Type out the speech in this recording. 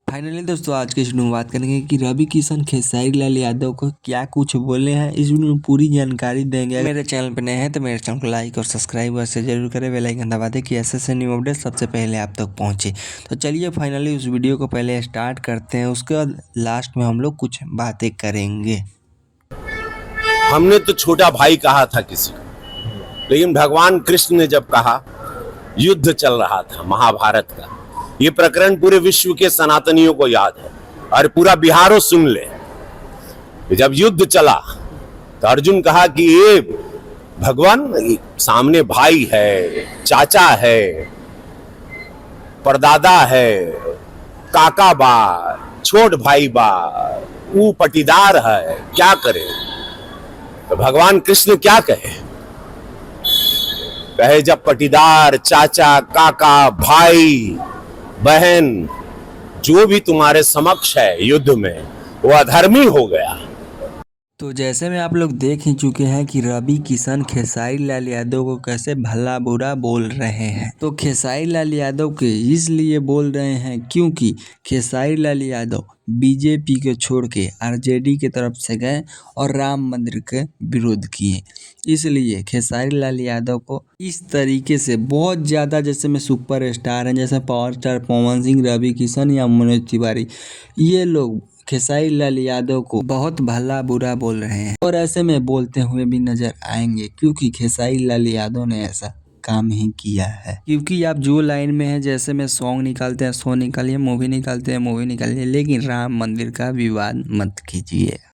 Finally दोस्तों आज के इस वीडियो में बात करेंगे कि रवि किशन खेसारी लाल यादव को क्या कुछ बोले हैं। इस वीडियो में पूरी जानकारी देंगे। अगर मेरे चैनल पर नए हैं तो मेरे चैनल को लाइक और सब्सक्राइब वैसे जरूर करें, बेल आइकन दबा दें कि ऐसे न्यू अपडेट सबसे पहले आप तक पहुंचे। तो चलिए फाइनली उस वीडियो को पहले स्टार्ट करते हैं, उसके बाद लास्ट में हम लोग कुछ बातें करेंगे। हमने तो छोटा भाई कहा था किसी को, लेकिन भगवान कृष्ण ने जब कहा, युद्ध चल रहा था महाभारत का। ये प्रकरण पूरे विश्व के सनातनियों को याद है और पूरा बिहारो सुन ले। जब युद्ध चला तो अर्जुन कहा कि ये भगवान सामने भाई है, चाचा है, परदादा है, काका बा, छोट भाई बा, वो पटीदार है, क्या करे। तो भगवान कृष्ण क्या कहे जब पटीदार, चाचा, काका, भाई, बहन जो भी तुम्हारे समक्ष है युद्ध में, वो अधर्मी हो गया। तो जैसे में आप लोग देख ही चुके हैं कि रवि किशन खेसारी लाल यादव को कैसे भला बुरा बोल रहे हैं। तो खेसारी लाल यादव के इसलिए बोल रहे हैं क्योंकि खेसारी लाल यादव बीजेपी के छोड़ के आरजेडी की तरफ से गए और राम मंदिर के विरोध किए। इसलिए खेसारी लाल यादव को इस तरीके से बहुत ज़्यादा, जैसे में सुपर स्टार हैं जैसे पावर स्टार पवन सिंह, रवि किशन या मनोज तिवारी, ये लोग खेसारी लाल यादव को बहुत भला बुरा बोल रहे हैं और ऐसे में बोलते हुए भी नजर आएंगे क्योंकि खेसारी लाल यादव ने ऐसा काम ही किया है। क्योंकि आप जो लाइन में है, जैसे में सॉन्ग निकालते हैं सॉन्ग निकालिए, मूवी निकालते हैं मूवी निकालिए, लेकिन राम मंदिर का विवाद मत कीजिए।